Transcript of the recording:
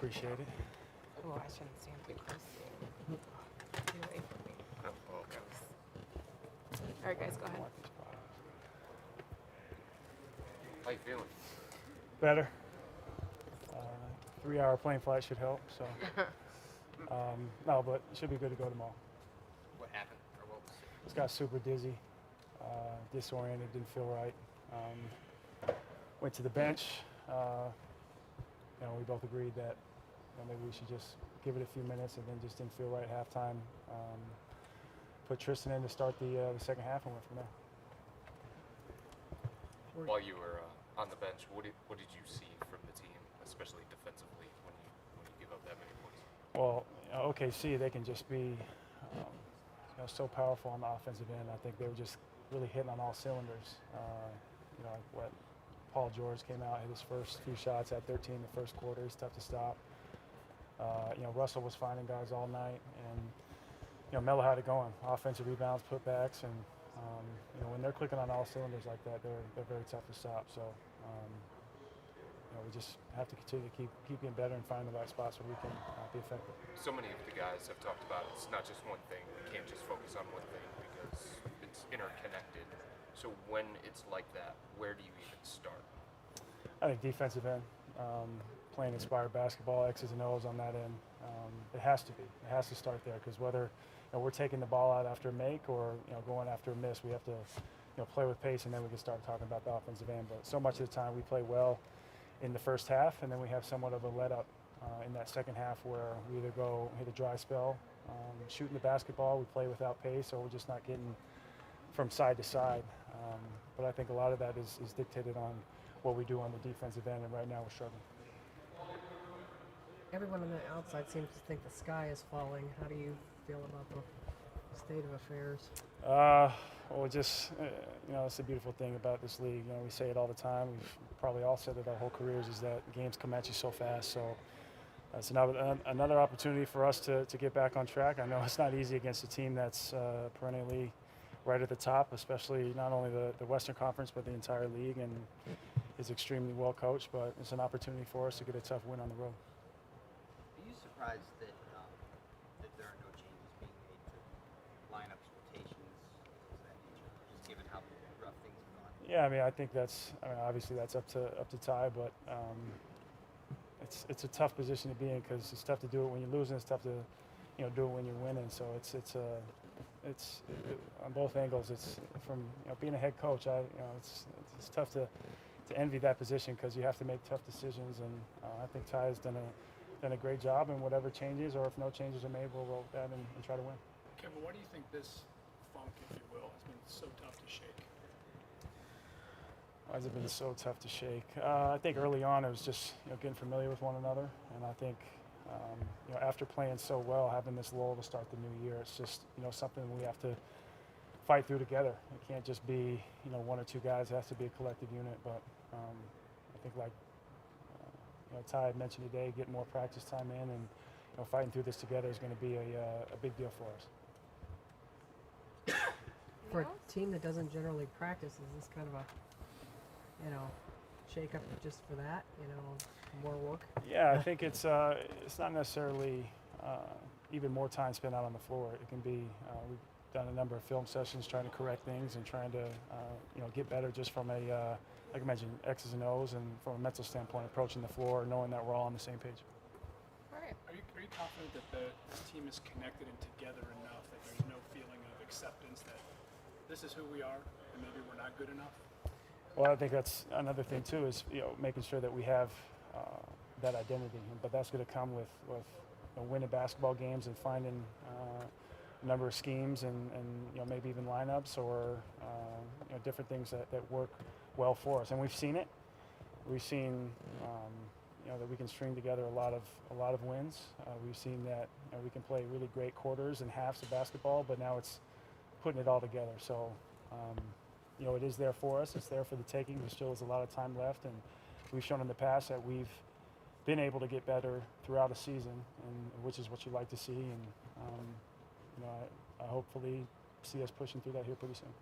appreciate it. Oh, I shouldn't stand too close to you. Get away from me. Oh, okay. All right, guys, go ahead. How you feeling? Better. 3-hour plane flight should help. So, no, but it should be good to go tomorrow. What happened? Or what was it? Just got super dizzy, disoriented, didn't feel right. Went to the bench. We both agreed that maybe we should just give it a few minutes, and then just didn't feel right at halftime. Put Tristan in to start the second half and went from there. While you were on the bench, what did you see from the team, especially defensively, when you give up that many points? Well, OKC, they can just be so powerful on the offensive end. I think they were just really hitting on all cylinders. What Paul George came out, hit his first few shots at 13 in the first quarter. He's tough to stop. Russell was finding guys all night, and Melo had it going. Offensive rebounds, putbacks, and when they're clicking on all cylinders like that, they're very tough to stop. So we just have to continue to keep getting better and find the right spots where we can be effective. So many of the guys have talked about it's not just one thing. We can't just focus on one thing because it's interconnected. So when it's like that, where do you even start? I think defensive end, playing inspired basketball, X's and O's on that end. It has to be. It has to start there because whether we're taking the ball out after a make or going after a miss, we have to play with pace, and then we can start talking about the offensive end. But so much of the time we play well in the first half, and then we have somewhat of a let up in that second half where we either go hit a dry spell, shooting the basketball, we play without pace, or we're just not getting from side to side. But I think a lot of that is dictated on what we do on the defensive end, and right now we're struggling. Everyone on the outside seems to think the sky is falling. How do you feel about the state of affairs? It's a beautiful thing about this league. We say it all the time. We've probably all said it our whole careers, is that games come at you so fast. So it's another opportunity for us to get back on track. I know it's not easy against a team that's perennially right at the top, especially not only the Western Conference, but the entire league, and is extremely well coached. But it's an opportunity for us to get a tough win on the road. Are you surprised that there are no changes being made to lineups, rotations, things of that nature, just given how rough things have gone? Yeah, I think obviously that's up to Ty, but it's a tough position to be in because it's tough to do it when you're losing. It's tough to do it when you're winning. So it's on both angles. It's from being a head coach. It's tough to envy that position because you have to make tough decisions, and I think Ty has done a great job. And whatever changes, or if no changes are made, we'll roll with that and try to win. Kevin, why do you think this funk, if you will, has been so tough to shake? Why has it been so tough to shake? I think early on it was just getting familiar with one another, and I think after playing so well, having this lull to start the new year, it's just something we have to fight through together. It can't just be one or two guys. It has to be a collective unit. But I think Ty had mentioned today, getting more practice time in and fighting through this together is going to be a big deal for us. For a team that doesn't generally practice, is this kind of a shake up just for that? More work? Yeah, I think it's not necessarily even more time spent out on the floor. It can be we've done a number of film sessions trying to correct things and trying to get better just from a like I mentioned, X's and O's, and from a mental standpoint, approaching the floor, knowing that we're all on the same page. All right. Are you confident that this team is connected and together enough that there's no feeling of acceptance that this is who we are and maybe we're not good enough? Well, I think that's another thing too, is making sure that we have that identity, but that's going to come with winning basketball games and finding a number of schemes and maybe even lineups or different things that work well for us. And we've seen it. We've seen that we can string together a lot of wins. We've seen that we can play really great quarters and halves of basketball, but now it's putting it all together. So. It is there for us. It's there for the taking. There still is a lot of time left, and we've shown in the past that we've been able to get better throughout a season, and which is what you like to see. And I hopefully see us pushing through that here pretty soon.